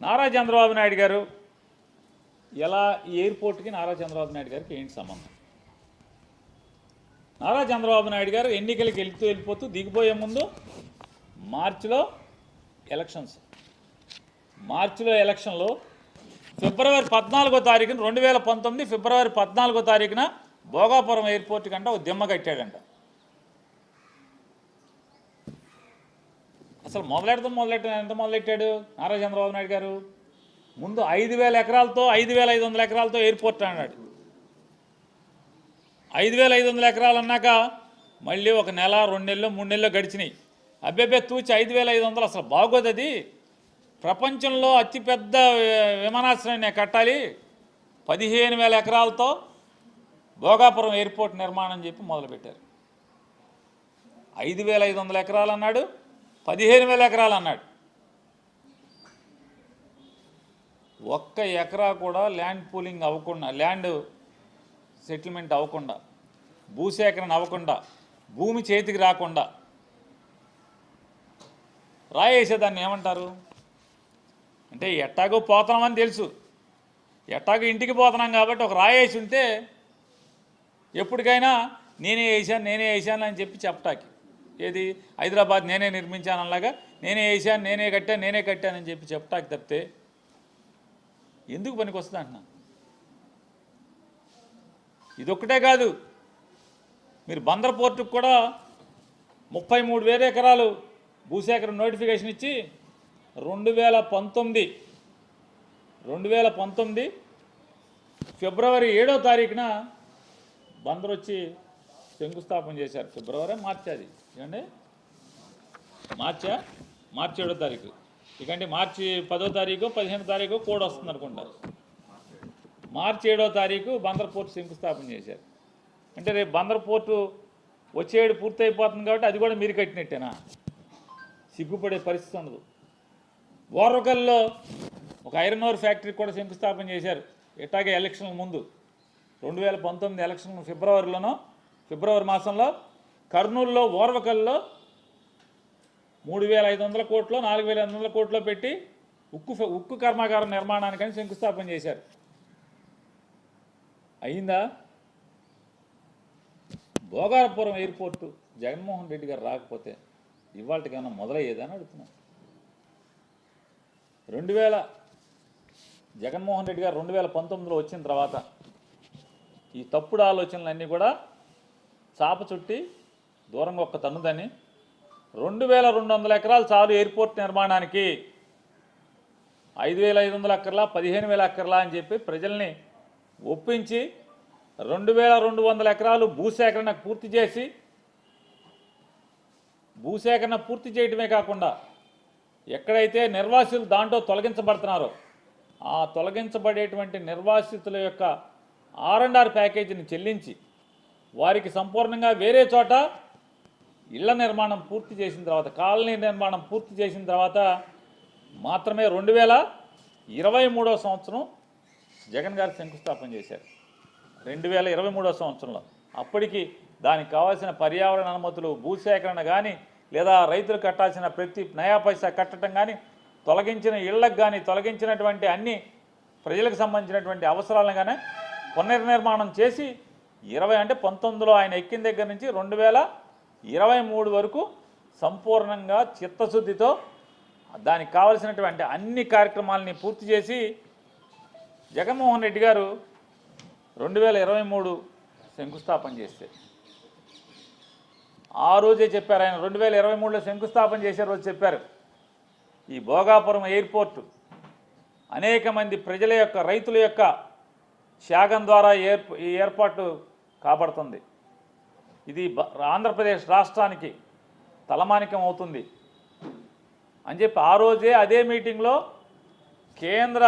నారా చంద్రబాబు నాయుడు గారు ఎలా ఈ ఎయిర్పోర్ట్కి నారా చంద్రబాబు నాయుడు గారికి ఏంటి సంబంధం? నారా చంద్రబాబు నాయుడు గారు ఎన్నికలకు వెళ్ళిపోతూ దిగిపోయే ముందు మార్చిలో ఎలక్షన్లో ఫిబ్రవరి 14వ తారీఖున 2019 ఫిబ్రవరి 14వ తారీఖున భోగాపురం ఎయిర్పోర్ట్ కంట ఒక దిమ్మ కట్టాడంట. అసలు ఎంత మొదలెట్టాడు నారా చంద్రబాబు నాయుడు గారు? ముందు 5,000 ఎకరాలతో 5,500 ఎకరాలతో ఎయిర్పోర్ట్ అన్నాడు. 5,500 ఎకరాలు అన్నాక మళ్ళీ ఒక నెల 2 నెలలు 3 నెలలు గడిచినాయి. అబ్బేబే తూచి 5,500 అసలు బాగోదు, అది ప్రపంచంలో అతిపెద్ద విమానాశ్రయం నేను కట్టాలి, 15,000 ఎకరాలతో భోగాపురం ఎయిర్పోర్ట్ నిర్మాణం చెప్పి మొదలుపెట్టారు. 5,500 ఎకరాలు అన్నాడు, 15,000 ఎకరాలు అన్నాడు. ఒక్క ఎకరా కూడా ల్యాండ్ పూలింగ్ అవ్వకుండా, ల్యాండ్ సెటిల్మెంట్ అవ్వకుండా, భూసేకరణ అవ్వకుండా, భూమి చేతికి రాకుండా రాయేసేదాన్ని ఏమంటారు అంటే, ఎట్టాగో పోతున్నామని తెలుసు, ఎట్టాగో ఇంటికి పోతున్నాం కాబట్టి ఒక రాయేసి ఉంటే ఎప్పటికైనా నేనే వేసాను అని చెప్పి చెప్పటానికి, ఏది హైదరాబాద్ నేనే నిర్మించాను అలాగా నేనే వేసాను, నేనే కట్టానని చెప్పి చెప్పటానికి తప్పితే ఎందుకు పనికి వస్తుంది అంటున్నా. ఇదొక్కటే కాదు, మీరు బందర్ పోర్టుకు కూడా 33,000 ఎకరాలు భూసేకరణ నోటిఫికేషన్ ఇచ్చి 2019 ఫిబ్రవరి 7వ తారీఖున బందర్ వచ్చి శంకుస్థాపన చేశారు. ఫిబ్రవరి మార్చి, అది ఏమండి మార్చి 7వ తారీఖు, ఇకంటే మార్చి 10వ తారీఖు 15వ తారీఖు కోడ్ వస్తుంది అనుకుంటారు. మార్చి 7వ తారీఖు బందర్ పోర్టు శంకుస్థాపన చేశారు. అంటే రేపు బందర్ పోర్టు వచ్చేడు పూర్తి అయిపోతుంది కాబట్టి అది కూడా మీరు కట్టినట్టేనా? సిగ్గుపడే పరిస్థితి ఉండదు. ఓర్వకల్లో ఒక ఐరన్ ఓర్ ఫ్యాక్టరీ కూడా శంకుస్థాపన చేశారు. ఎట్లాగే ఎలక్షన్ల ముందు 2019 ఎలక్షన్ ఫిబ్రవరి మాసంలో కర్నూలులో ఓర్వకల్లో 3,500 కోట్లు 4,500 కోట్లు పెట్టి ఉక్కు కర్మాగారం నిర్మాణానికని శంకుస్థాపన చేశారు. అయిందా? భోగాపురం ఎయిర్పోర్టు జగన్మోహన్ రెడ్డి గారు రాకపోతే ఇవాళకైనా మొదలయ్యేదని అడుగుతున్నాను. జగన్మోహన్ రెడ్డి గారు 2019లో వచ్చిన తర్వాత ఈ తప్పుడు ఆలోచనలన్నీ కూడా చాప చుట్టి దూరంగా ఒక్క తన్నుదని 2,200 ఎకరాలు చాలు ఎయిర్పోర్ట్ నిర్మాణానికి, 5,500 ఎకర్లా 15,000 ఎకర్లా అని చెప్పి ప్రజల్ని ఒప్పించి 2,200 ఎకరాలు భూసేకరణ పూర్తి చేయడమే కాకుండా ఎక్కడైతే నిర్వాసితులు దాంట్లో తొలగించబడుతున్నారో ఆ తొలగించబడేటువంటి నిర్వాసితుల యొక్క R&R ప్యాకేజీని చెల్లించి వారికి సంపూర్ణంగా వేరే చోట ఇళ్ల నిర్మాణం పూర్తి చేసిన తర్వాత, కాలనీ నిర్మాణం పూర్తి చేసిన తర్వాత మాత్రమే 2023వ సంవత్సరం జగన్ గారు శంకుస్థాపన చేశారు. 2023వ సంవత్సరంలో అప్పటికి దానికి కావాల్సిన పర్యావరణ అనుమతులు, భూసేకరణ కానీ, లేదా రైతులు కట్టాల్సిన ప్రతి నయా పైసా కట్టడం కానీ, తొలగించిన ఇళ్లకు కానీ, తొలగించినటువంటి అన్ని ప్రజలకు సంబంధించినటువంటి అవసరాలను కానీ పునర్నిర్మాణం చేసి 19లో ఆయన ఎక్కిన దగ్గర నుంచి 2023 వరకు సంపూర్ణంగా చిత్తశుద్ధితో దానికి కావలసినటువంటి అన్ని కార్యక్రమాలని పూర్తి చేసి జగన్మోహన్ రెడ్డి గారు 2023 శంకుస్థాపన చేస్తే ఆ రోజే చెప్పారు. ఆయన 2023లో శంకుస్థాపన చేసే రోజు చెప్పారు, ఈ భోగాపురం ఎయిర్పోర్టు అనేక మంది ప్రజల యొక్క, రైతుల యొక్క త్యాగం ద్వారా ఈ ఏర్పాటు కాబడుతుంది. ఇది ఆంధ్రప్రదేశ్ రాష్ట్రానికి తలమానికం అవుతుంది అని చెప్పి ఆ రోజే అదే మీటింగ్లో కేంద్ర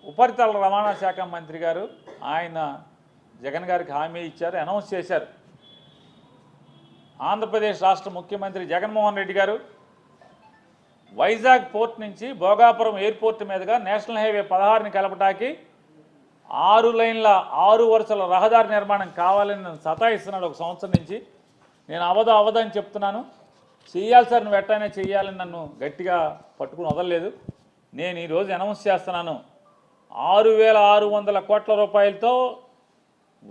ఉపరితల రవాణా శాఖ మంత్రి గారు ఆయన జగన్ గారికి హామీ ఇచ్చారు, అనౌన్స్ చేశారు. ఆంధ్రప్రదేశ్ రాష్ట్ర ముఖ్యమంత్రి జగన్మోహన్ రెడ్డి గారు వైజాగ్ పోర్ట్ నుంచి భోగాపురం ఎయిర్పోర్ట్ మీదుగా నేషనల్ హైవే 16ని కలపటానికి 6 లైన్ల 6 వరుసల రహదారి నిర్మాణం కావాలని నన్ను సతాయిస్తున్నాడు ఒక సంవత్సరం నుంచి. నేను అవదని చెప్తున్నాను, చెయ్యాలి సార్, నువ్వు ఎట్టైనా చెయ్యాలని నన్ను గట్టిగా పట్టుకుని వదలలేదు. నేను ఈరోజు అనౌన్స్ చేస్తున్నాను, 6,600 కోట్ల రూపాయలతో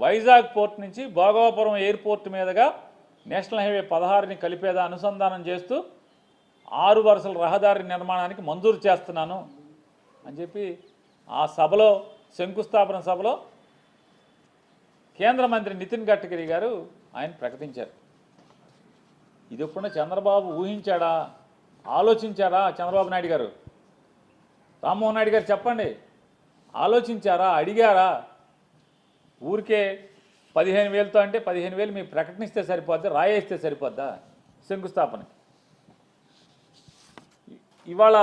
వైజాగ్ పోర్ట్ నుంచి భోగాపురం ఎయిర్పోర్ట్ మీదుగా నేషనల్ హైవే 16ని కలిపేదా అనుసంధానం చేస్తూ 6 వరుసల రహదారి నిర్మాణానికి మంజూరు చేస్తున్నాను అని చెప్పి ఆ సభలో, శంకుస్థాపన సభలో కేంద్ర మంత్రి నితిన్ గడ్కరీ గారు ఆయన ప్రకటించారు. ఇది ఎప్పుడన్నా చంద్రబాబు ఊహించాడా, ఆలోచించారా? చంద్రబాబు నాయుడు గారు, రామ్మోహన్ నాయుడు గారు చెప్పండి, ఆలోచించారా, అడిగారా? ఊరికే 15,000తో అంటే 15,000 మీరు ప్రకటనిస్తే సరిపోద్దా, రాయేస్తే సరిపోద్దా శంకుస్థాపనకి? ఇవాళ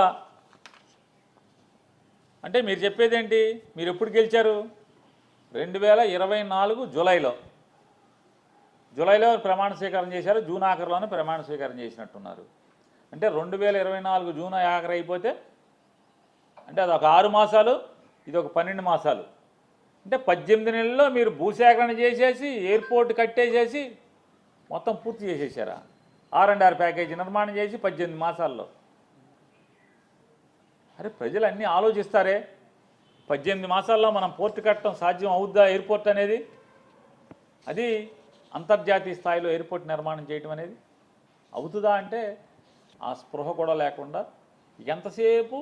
అంటే మీరు చెప్పేది ఏంటి? మీరు ఎప్పుడు గెలిచారు? 2024 జూలైలో ప్రమాణ స్వీకారం చేశారు. జూన్ ఆఖరిలోనే ప్రమాణ స్వీకారం చేసినట్టున్నారు. అంటే 2024 జూన్ ఆఖరి అయిపోతే అంటే అదొక 6 మాసాలు, ఇది ఒక 12 మాసాలు. అంటే 18 నెలల్లో మీరు భూసేకరణ చేసేసి, ఎయిర్పోర్ట్ కట్టేసేసి మొత్తం పూర్తి చేసేసారా? R&R ప్యాకేజీ నిర్మాణం చేసి 18 మాసాల్లో. అరే ప్రజలు అన్నీ ఆలోచిస్తారే, 18 మాసాల్లో మనం పోర్టు కట్టడం సాధ్యం అవుద్దా? ఎయిర్పోర్ట్ అనేది, అది అంతర్జాతీయ స్థాయిలో ఎయిర్పోర్ట్ నిర్మాణం చేయటం అనేది అవుతుందా అంటే ఆ స్పృహ కూడా లేకుండా ఎంతసేపు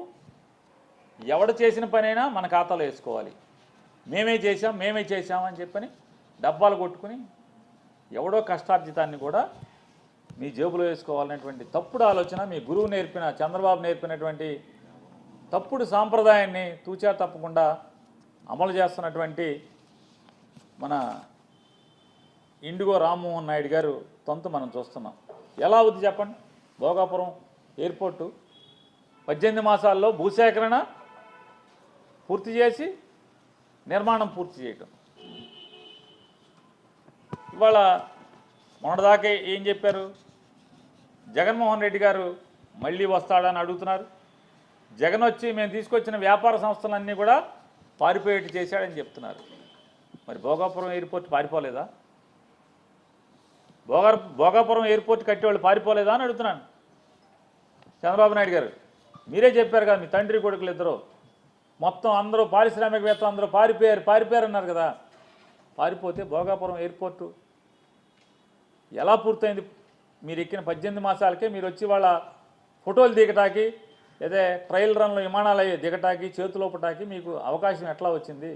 ఎవడు చేసిన పనైనా మన ఖాతాలో వేసుకోవాలి. మేమే చేశాం అని చెప్పని డబ్బాలు కొట్టుకుని ఎవడో కష్టార్జితాన్ని కూడా మీ జేబులో వేసుకోవాలనేటువంటి తప్పుడు ఆలోచన మీ గురువు నేర్పిన, చంద్రబాబు నేర్పినటువంటి తప్పుడు సాంప్రదాయాన్ని తూచా తప్పకుండా అమలు చేస్తున్నటువంటి మన ఇండిగో రామ్మోహన్ నాయుడు గారు తంతు మనం చూస్తున్నాం. ఎలా అవుద్ది చెప్పండి? భోగాపురం ఎయిర్పోర్టు 18 మాసాల్లో భూసేకరణ పూర్తి చేసి నిర్మాణం పూర్తి చేయటం. ఇవాళ మొన్నటిదాకా ఏం చెప్పారు? జగన్మోహన్ రెడ్డి గారు మళ్ళీ వస్తాడని అడుగుతున్నారు. జగన్ వచ్చి మేము తీసుకొచ్చిన వ్యాపార సంస్థలన్నీ కూడా పారిపోయేట్టు చేశాడని చెప్తున్నారు. మరి భోగాపురం ఎయిర్పోర్ట్ పారిపోలేదా? భోగాపురం ఎయిర్పోర్ట్ కట్టేవాళ్ళు పారిపోలేదా అని అడుగుతున్నాను. చంద్రబాబు నాయుడు గారు మీరే చెప్పారు కదా, మీ తండ్రి కొడుకులు ఇద్దరు మొత్తం అందరూ పారిశ్రామికవేత్తలు అందరూ పారిపోయారు అన్నారు కదా. పారిపోతే భోగాపురం ఎయిర్పోర్టు ఎలా పూర్తయింది? మీరు ఎక్కిన 18 మాసాలకే మీరు వచ్చి వాళ్ళ ఫోటోలు దిగటానికి, అదే ట్రయల్ రన్లో విమానాలు దిగటానికి, చేతులోపటానికి మీకు అవకాశం ఎట్లా వచ్చింది?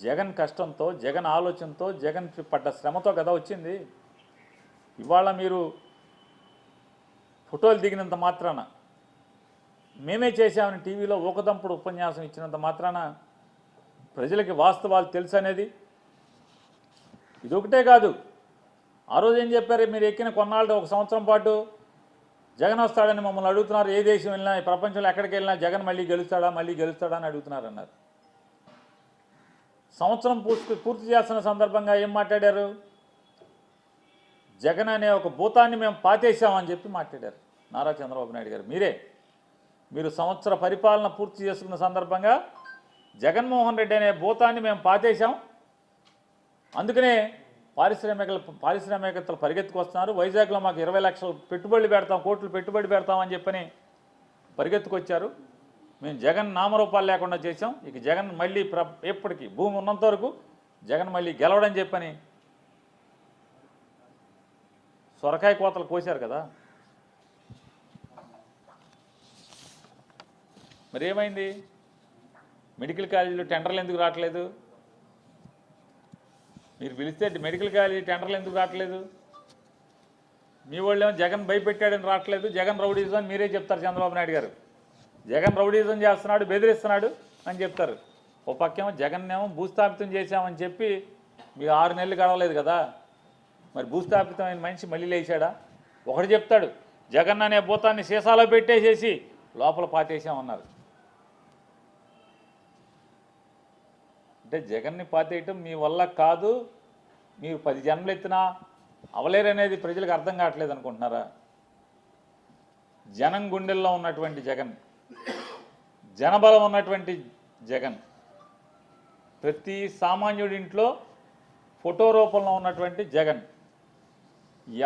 జగన్ కష్టంతో, జగన్ ఆలోచనతో, జగన్ పడ్డ శ్రమతో కదా వచ్చింది. ఇవాళ మీరు ఫోటోలు దిగినంత మాత్రాన, మేమే చేశామని టీవీలో ఊకదంపుడు ఉపన్యాసం ఇచ్చినంత మాత్రాన ప్రజలకి వాస్తవాలు తెలుసు అనేది ఇదొకటే కాదు. ఆ రోజు ఏం చెప్పారు? మీరు ఎక్కిన కొన్నాళ్ళు 1 సంవత్సరం పాటు జగన్ వస్తాడని మమ్మల్ని అడుగుతున్నారు. ఏ దేశం వెళ్ళినా, ప్రపంచంలో ఎక్కడికి వెళ్ళినా జగన్ మళ్ళీ గెలుస్తాడా అని అడుగుతున్నారన్నారు. సంవత్సరం పూర్తి చేస్తున్న సందర్భంగా ఏం మాట్లాడారు? జగన్ అనే ఒక భూతాన్ని మేము పాతేశామని చెప్పి మాట్లాడారు నారా చంద్రబాబు నాయుడు గారు. మీరు సంవత్సర పరిపాలన పూర్తి చేసుకున్న సందర్భంగా జగన్మోహన్ రెడ్డి అనే భూతాన్ని మేము పాతేశాం, అందుకనే పారిశ్రామికవేత్తలు పరిగెత్తుకొస్తున్నారు. వైజాగ్లో మాకు 20 లక్షలు పెట్టుబడులు పెడతాం, కోట్లు పెట్టుబడి పెడతామని చెప్పని పరిగెత్తుకొచ్చారు. మేము జగన్ నామరూపాలు లేకుండా చేశాం. ఇక జగన్ మళ్ళీ ఎప్పటికీ భూమి ఉన్నంత వరకు జగన్ మళ్ళీ గెలవడం చెప్పని సొరకాయ కోతలు కోశారు కదా. మరి ఏమైంది? మెడికల్ కాలేజీలో టెండర్లు ఎందుకు రావట్లేదు? మీరు పిలిస్తే మెడికల్ కాలేజీ టెండర్లు ఎందుకు రావట్లేదు? మీ వాళ్ళేమో జగన్ భయపెట్టాడని రావట్లేదు, జగన్ రౌడీజం అని మీరే చెప్తారు. చంద్రబాబు నాయుడు గారు జగన్ రౌడీజం చేస్తున్నాడు, బెదిరిస్తున్నాడు అని చెప్తారు. ఓ పక్కేమో జగన్నేమో భూస్థాపితం చేశామని చెప్పి మీకు 6 నెలలు గడవలేదు కదా. మరి భూస్థాపితమైన మనిషి మళ్ళీ లేచాడా? ఒకటి చెప్తాడు, జగన్ అనే భూతాన్ని సీసాలో పెట్టేసేసి లోపల పాతేసామన్నారు. అంటే జగన్ని పాతేయటం మీ వల్ల కాదు, మీరు 10 జన్మలు ఎత్తినా అవలేరనేది ప్రజలకు అర్థం కావట్లేదు అనుకుంటున్నారా? జనం గుండెల్లో ఉన్నటువంటి జగన్, జనబలం ఉన్నటువంటి జగన్, ప్రతి సామాన్యుడి ఇంట్లో ఫోటో రూపంలో ఉన్నటువంటి జగన్,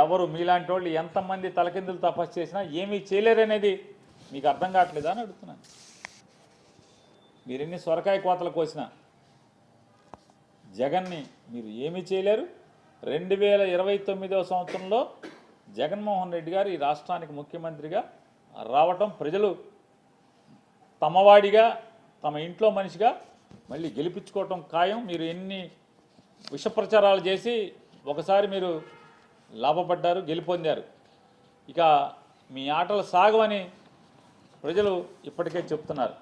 ఎవరు మీలాంటి వాళ్ళు ఎంతమంది తలకిందులు తపస్సు చేసినా ఏమీ చేయలేరనేది మీకు అర్థం కావట్లేదా అని అడుగుతున్నాను. మీరు ఎన్ని సొరకాయ కోతలు కోసినా జగన్ని మీరు ఏమీ చేయలేరు. 2029వ సంవత్సరంలో జగన్మోహన్ రెడ్డి గారు ఈ రాష్ట్రానికి ముఖ్యమంత్రిగా రావటం ప్రజలు తమవాడిగా తమ ఇంట్లో మనిషిగా మళ్ళీ గెలిపించుకోవటం ఖాయం. మీరు ఎన్ని విష ప్రచారాలు చేసి ఒకసారి మీరు లాభపడ్డారు, గెలుపొందారు. ఇక మీ ఆటలు సాగవని ప్రజలు ఇప్పటికే చెప్తున్నారు.